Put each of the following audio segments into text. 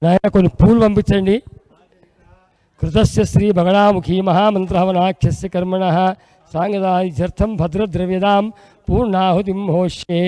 నాయన కొన్ని పూలు పంపించండి. కృతస్య శ్రీ బగళాముఖీ మహామంత్రహవనాఖ్యస్య కర్మణః సాంగదార్థం భద్రద్రవ్యదాం పూర్ణాహుతిం హోష్యే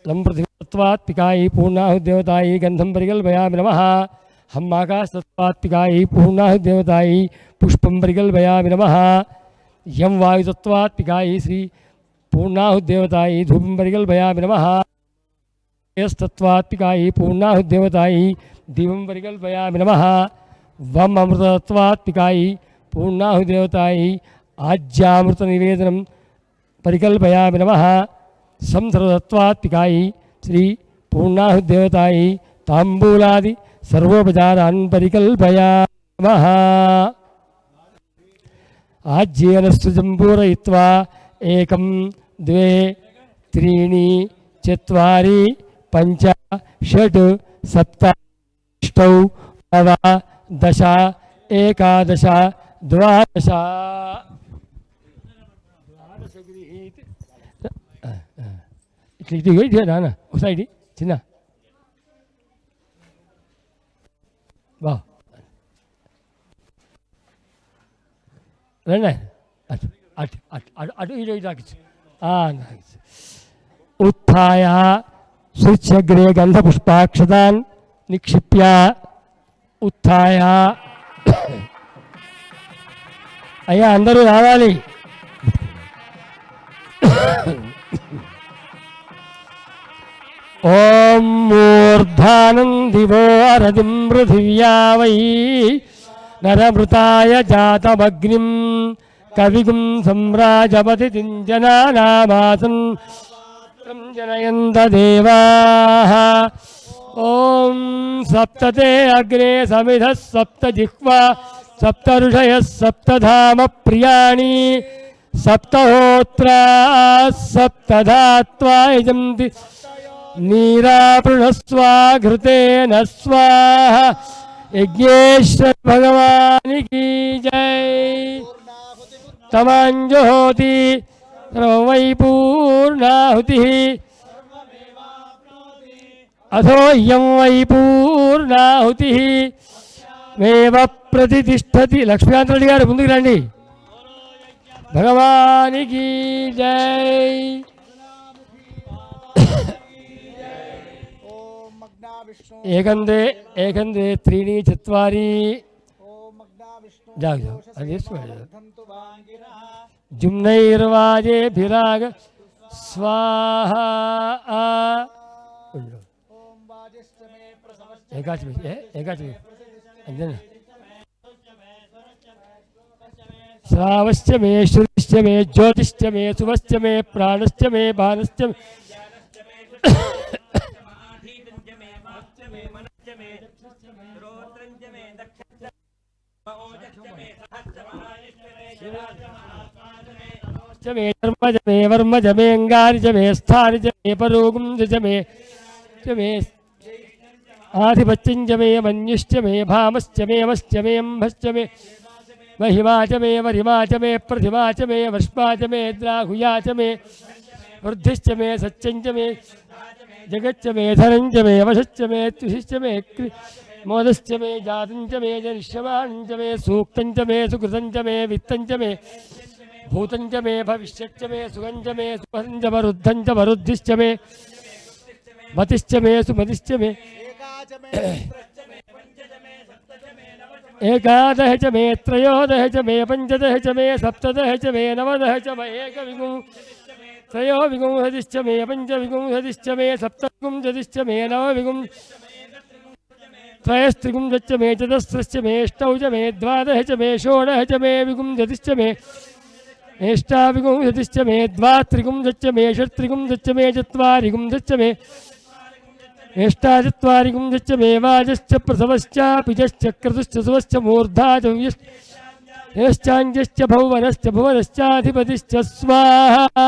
లం పృథివీత్వాత్మికాయై పూర్ణాహుదేవతాయై గంధం పరికల్పయామి నమః. హం ఆకాశతత్వాత్మికాయై పూర్ణాహుదేవతాయై పుష్పం పరికల్పయామి నమః. యం వాయుతత్వాత్మికాయై శ్రీ పూర్ణాహుదేవతాయై ధూపం పరికల్పయామి నమః. యస్తత్వాత్మికాయై పూర్ణాహుదేవతాయై దీపం పరికల్పయామి నమః. వం అమృతత్వాత్మికాయై పూర్ణాహుదేవతాయై ఆజ్యామృత నివేదనం పరికల్పయామి నమః. సంసర్వతత్వాత్మికాయై శ్రీ పూర్ణాహుదేవతాయై తాంబూలాది సర్వోపచారాన్ పరికల్పయామి నమః. ఆజ్యేన స్తుజం పూరయిత్వా ఏకం ద్వే త్రీణి చత్వారి పంచ షట్ సప్త అష్టౌ నవ దశ ఏకాదశ ద్వాదశ. ఇట్లా ఇదే నాన్న ఒకసారి చిన్న బా రండి అటు అటు అటు అటు అటు ఇటు ఇటు నాకు ఉత్థాయ శుచ్యగ్రే గంధపుష్పాక్షతాన్ నిక్షిప్య ఉత్థాయ. అయ్యా అందరూ రావాలి. ఓం మూర్ధానం దివో అరదిం పృథివ్యా వై నరమృతాయ జాతమగ్నిం కవిగుం సమ్రాజపతిం జనానామాసన్ జనయంత దేవాః. ఓం సప్తతే అగ్నే సమిధః సప్త జిహ్వా సప్త ఋషయః సప్తధామ ప్రియాణి సప్తహోత్రా సప్తధాత్వా యజంతి నీరాపృణస్వాఘృతేన స్వాహ. యజ్ఞేశ్వర భగవానికి జై. తమాంజోతి వై పూర్ణాహుతి అథోయం వై పూర్ణాహుతి మేవ ప్రతిష్టతి. లక్ష్మీకాంతరెడ్డి గారు ముందుకు రండి. భగవానికి జై. ఏకందే ఏకందే త్రీణి చత్వారి జాగ్ అది చేసుకోండి. జుమ్నైర్వాజేభిరాగ స్వాహ. ఏకాచమి ఏకాచమి అంతేనా. శ్రావశ్చ మే శృతిశ్చ మే జ్యోతిశ్చ మే శుభశ్చ మే ప్రాణశ్చ మే బాణశ్చ మే ధర్మజ మే వర్మజ మే అంగారిజ మే స్థానిజ మే పరోగుంజ మే మే ఆధిపత్యం చ మే మన్యుశ్చ మే భామశ్చ మే వశ్చ మే అంభశ్చ మే महिमा च मे वरिमा च मे प्रतिमा च मे वष्मा च मे द्राहुया च मे वृद्धिश्च मे सच्चञ्च मे जगच्च मे धनञ्च मे वशश्च मे तुषिश्च मे मोदश्च मे जातञ्च मे जनिष्यमाणञ्च मे सूक्तञ्च मे सुकृतञ्च मे वित्तञ्च मे भूतञ्च मे भविष्यच्च मे सुगञ्च मे सुभञ्च वरुद्धञ्च वरुद्धिश्च मे मतिश्च मे सुमतिश्च मे एकादश च मे त्रयोदश च मे पंचदश च मे सप्तदश च मे नवदश च मे एकविगुं त्रयोविगुंहतिश्च मे पंचविगुंहतिश्च मे सप्तविगुंहतिश्च मे नवविगुं त्रयस्त्रिगुंहतिश्च मे चतुस्रश्च मे अष्टौ च मे द्वादश च मे षोडश च मे विगुंहतिश्च मे अष्टाविगुंहतिश्च मे द्वात्रिगुंहतिश्च मे षट्त्रिगुंहतिश्च मे चत्वारिगुंहतिश्च मे एष्टाचत्वारिगुंश्च मे वाजश्च प्रसवश्च पिजश्च क्रतुश्च सुवश्च मूर्धा च यश्चाञ्जश्च भुवनश्च भुवनश्चाधिपतिश्च स्वाहा.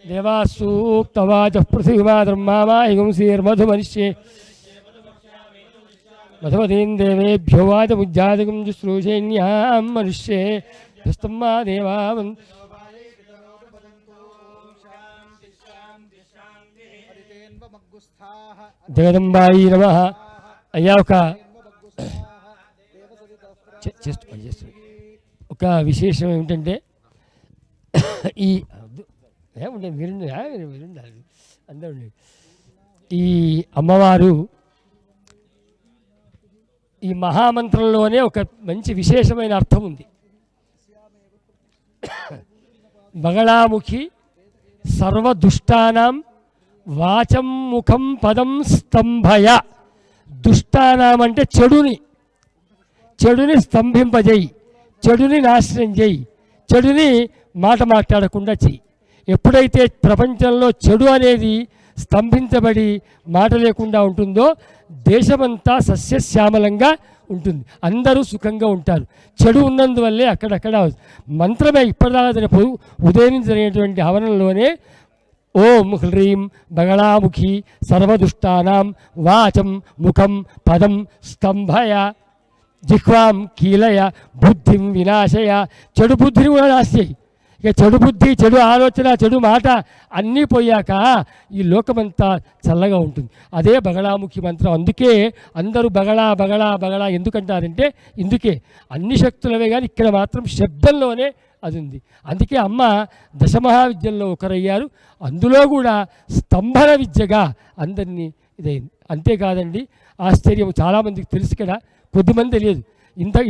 देवासूक्तवाचः पृथिवीमाधर्मामाहिगुंसीर्मधुमनिष्ये मधुमतीं देवेभ्यो वाचमुज्जातकं शुश्रूषेण्यां मनुष्ये हस्तम्मा देवावन् జగదంబాయి నమ. అయ్యా ఒక విశేషం ఏమిటంటే ఈ మీరుండాలి అందరూ. ఈ అమ్మవారు ఈ మహామంత్రంలోనే ఒక మంచి విశేషమైన అర్థం ఉంది. బగళాముఖి సర్వదుష్టానాం వాచం ముఖం పదం స్తంభయ. దుష్టానాం అంటే చెడుని స్తంభింపజేయి, చెడుని నాశనం చేయి, చెడుని మాట మాట్లాడకుండా చెయ్యి. ఎప్పుడైతే ప్రపంచంలో చెడు అనేది స్తంభించబడి మాట లేకుండా ఉంటుందో దేశమంతా సస్యశ్యామలంగా ఉంటుంది, అందరూ సుఖంగా ఉంటారు. చెడు ఉన్నందువల్లే అక్కడక్కడ మంత్రమే ఇప్పటిదాకా ఉదయం జరిగినటువంటి హవనంలోనే ఓం హ్రీం బగళాముఖి సర్వదుష్టానాం వాచం ముఖం పదం స్తంభయ జిహ్వాం కీలయ బుద్ధిం వినాశయ. చెడు బుద్ధిని కూడా నాశనం. ఇక చెడు బుద్ధి, చెడు ఆలోచన, చెడు మాట అన్నీ పోయాక ఈ లోకమంతా చల్లగా ఉంటుంది. అదే బగళాముఖి మంత్రం. అందుకే అందరూ బగళా బగళా బగళా ఎందుకంటారంటే ఇందుకే. అన్ని శక్తులవే కానీ ఇక్కడ మాత్రం శబ్దంలోనే అది ఉంది. అందుకే అమ్మ దశమహావిద్యల్లో ఒకరయ్యారు. అందులో కూడా స్తంభన విద్యగా అందరినీ ఇదైంది. అంతేకాదండి, ఆశ్చర్యం చాలామందికి తెలుసు, ఇక్కడ కొద్దిమంది తెలియదు.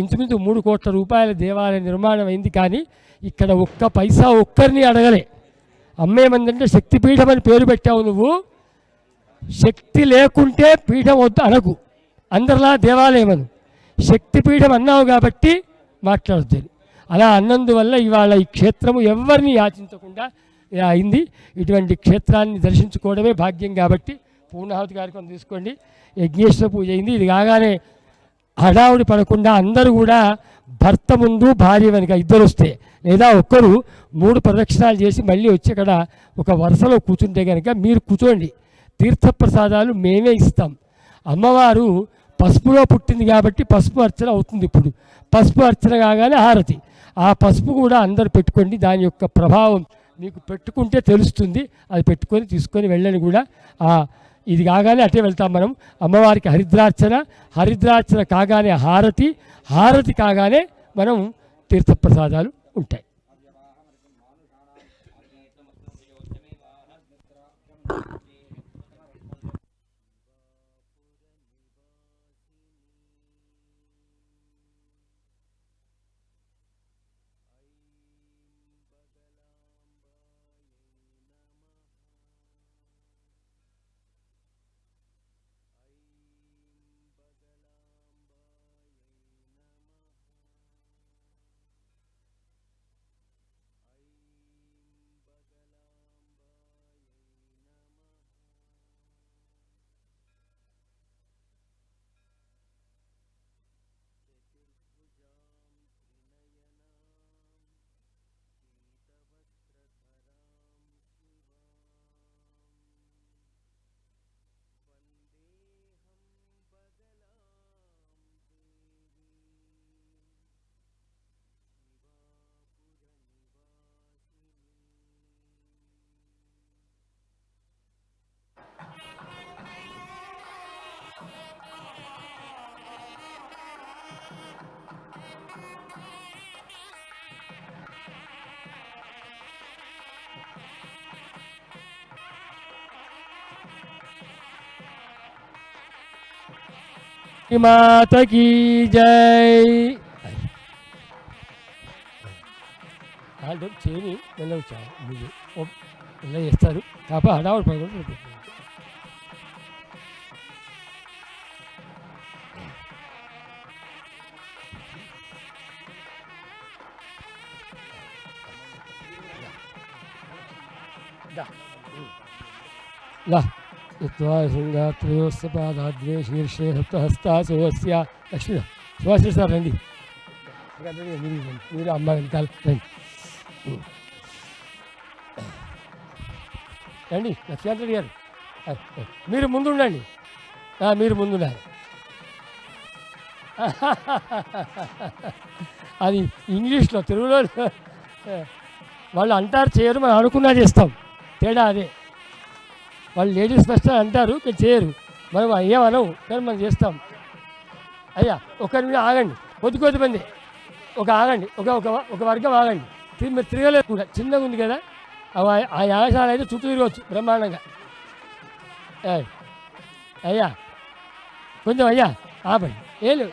ఇంచుమించు 3 కోట్ల రూపాయల దేవాలయ నిర్మాణం అయింది, కానీ ఇక్కడ ఒక్క పైసా ఒక్కరిని అడగలే. అమ్మేమందంటే శక్తిపీఠం అని పేరు పెట్టావు, నువ్వు శక్తి లేకుంటే పీఠం వద్దు అనకు, అందరిలా దేవాలయం అను. శక్తిపీఠం అన్నావు కాబట్టి మాట్లాడద్దు. అలా అన్నందువల్ల ఇవాళ ఈ క్షేత్రము ఎవరిని యాచించకుండా అయింది. ఇటువంటి క్షేత్రాన్ని దర్శించుకోవడమే భాగ్యం కాబట్టి పూర్ణాహుతి కార్యక్రమం తీసుకోండి. యజ్ఞేశ్వర పూజ అయింది. ఇది కాగానే హడావుడి పడకుండా అందరూ కూడా భర్త ముందు భార్య వెనుక ఇద్దరు వస్తే, లేదా ఒక్కరు 3 ప్రదక్షిణాలు చేసి మళ్ళీ వచ్చి అక్కడ ఒక వరుసలో కూర్చుంటే కనుక మీరు కూర్చోండి. తీర్థప్రసాదాలు మేమే ఇస్తాం. అమ్మవారు పసుపులో పుట్టింది కాబట్టి పసుపు అర్చన అవుతుంది. ఇప్పుడు పసుపు అర్చన కాగానే హారతి. ఆ పసుపు కూడా అందరు పెట్టుకోండి. దాని యొక్క ప్రభావం మీకు పెట్టుకుంటే తెలుస్తుంది. అది పెట్టుకొని తీసుకొని వెళ్ళని కూడా ఇది కాగానే అటే వెళ్తాం మనం. అమ్మవారికి హరిద్రార్చన కాగానే హారతి కాగానే మనం తీర్థప్రసాదాలు ఉంటాయి. మాత కీ జై. చేయని వెళ్ళ వచ్చారు మీరు వెళ్ళ చేస్తారు కాబట్టి హడావుడు పడుకుంటూ శృంగాత్రయోస్పాదాద్వే శీర్షే సప్తహస్తాశోస్య. లక్ష్మీ సుభాష్ సార్ రండి, మీరు అమ్మ వెనకాల రండి రండి. లక్ష్మీకాంతరెడ్డి గారు మీరు ముందుండండి, మీరు ముందుండాలి. అది ఇంగ్లీష్లో, తెలుగులో వాళ్ళు అంటారు చేయరు, మనం అనుకున్నా చేస్తాం. తేడా అదే. వాళ్ళు లేడీస్ ఫస్ట్ అంటారు, కానీ చేయరు. మనం ఏమనవు, కానీ మనం చేస్తాం. అయ్యా ఒక నిమిషం ఆగండి, కొద్ది మంది ఒక ఆగండి, ఒక ఒక ఒక వర్గం ఆగండి. మీరు తిరగలేదు కూడా, చిన్నగా ఉంది కదా. ఆ యాగశాల అయితే చుట్టూ తిరగవచ్చు బ్రహ్మాండంగా. అయ్యా కొంచెం అయ్యా ఆపండి, ఏళ్ళు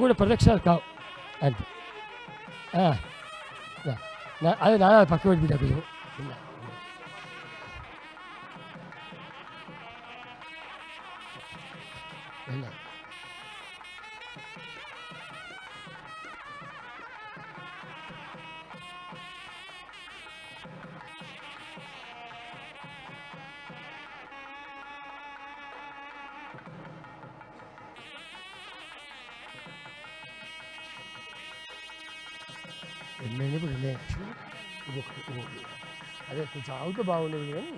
కూడా ప్రదక్షిణాలు కావు అంటే. అది నాన్న పక్క పెట్టి కొంచెం ఎన్నైనా ఇప్పుడు 2 లక్షలు ఇంకొకటి. అదే కొంచెం ఆవుతో బాగుండేది కానీ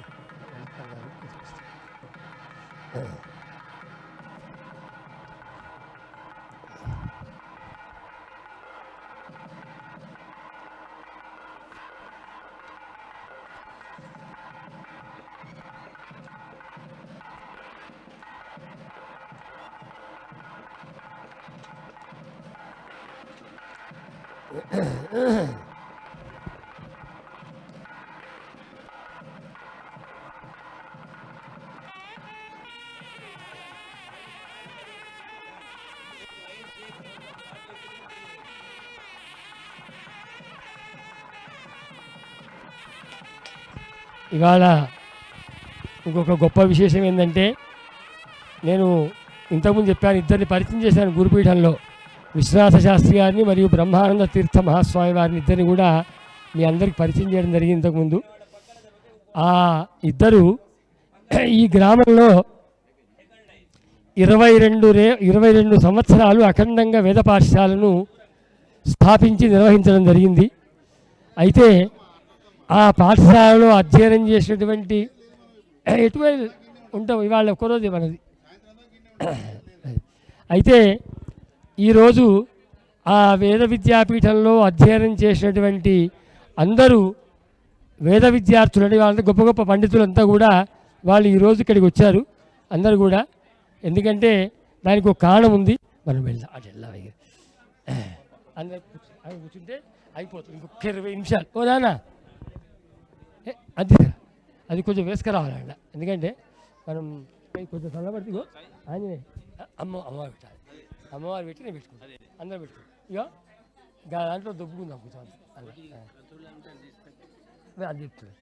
ఇవాళ ఇంకొక గొప్ప విశేషం ఏంటంటే, నేను ఇంతకుముందు చెప్పాను, ఇద్దరిని పరిచయం చేశాను గురుపీఠంలో, విశ్వనాథ శాస్త్రి గారిని మరియు బ్రహ్మానంద తీర్థ మహాస్వామి వారిని. ఇద్దరిని కూడా మీ అందరికి పరిచయం చేయడం జరిగింది ఇంతకుముందు. ఆ ఇద్దరు ఈ గ్రామంలో 22 సంవత్సరాలు అఖండంగా వేద పాఠశాలను స్థాపించి నిర్వహించడం జరిగింది. అయితే ఆ పాఠశాలలో అధ్యయనం చేసినటువంటి ఎటువంటి ఉంటాం ఇవాళ ఒక్కరోజు మనది. అయితే ఈరోజు ఆ వేద విద్యాపీఠంలో అధ్యయనం చేసినటువంటి అందరూ వేద విద్యార్థులని, వాళ్ళంతా గొప్ప గొప్ప పండితులంతా కూడా వాళ్ళు ఈరోజు ఇక్కడికి వచ్చారు అందరూ కూడా. ఎందుకంటే దానికి ఒక కారణం ఉంది. మనం వెళ్దాం, అటు వెళ్దాం. అందరు కూర్చుంటే అయిపోతుంది, ఇంకొక 20 నిమిషాలు. ఓ నానా అది కొంచెం వేసుకురావాలంట, ఎందుకంటే మనం కొంచెం చల్లబడితే ఆంజనేయ అమ్మవారు పెట్టాలి. అమ్మవారు పెట్టి నేను పెట్టుకుంటాను, అందరూ పెట్టుకుంటాం. ఇక దాంట్లో దొబ్బుకుందాం కొంచెం, అది చెప్తుంది.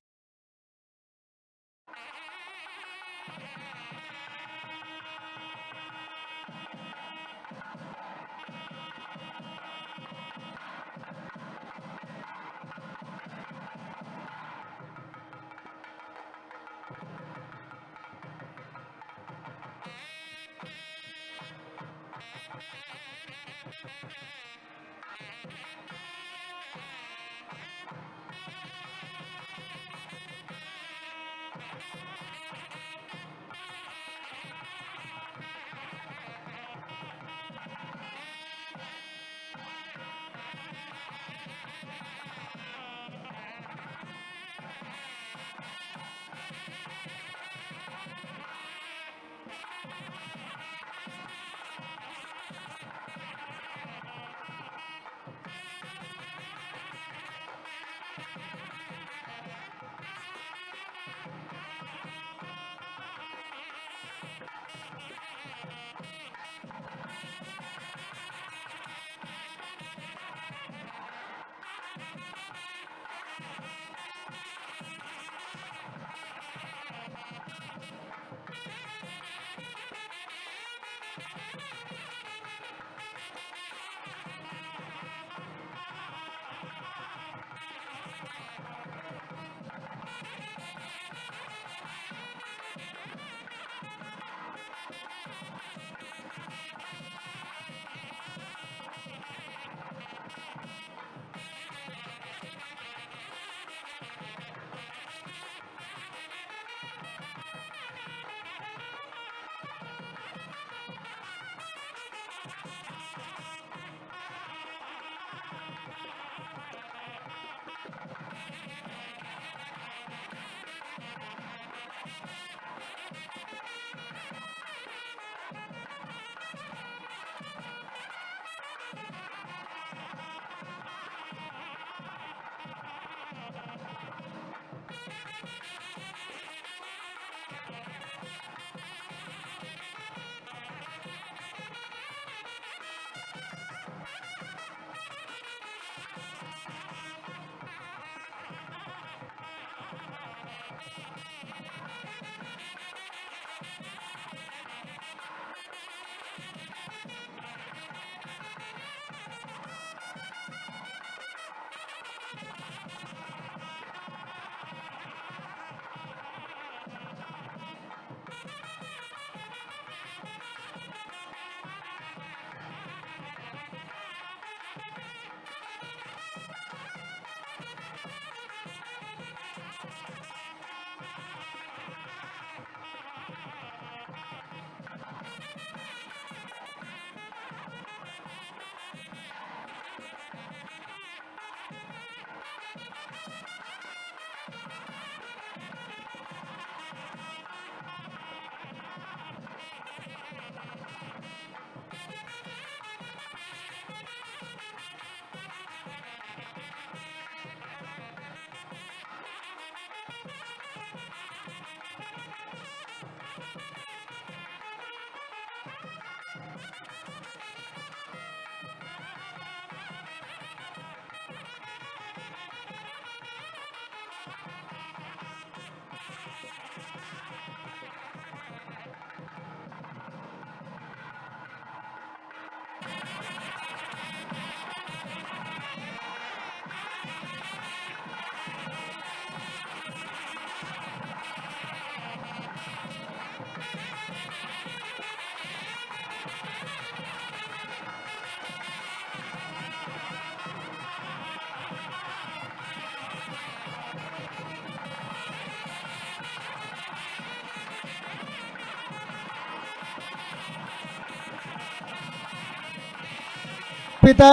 సమర్పిత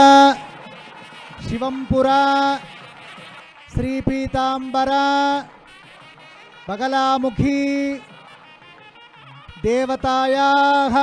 శివంపురా శ్రీపీతాంబర బగలాముఖి దేవతాయాః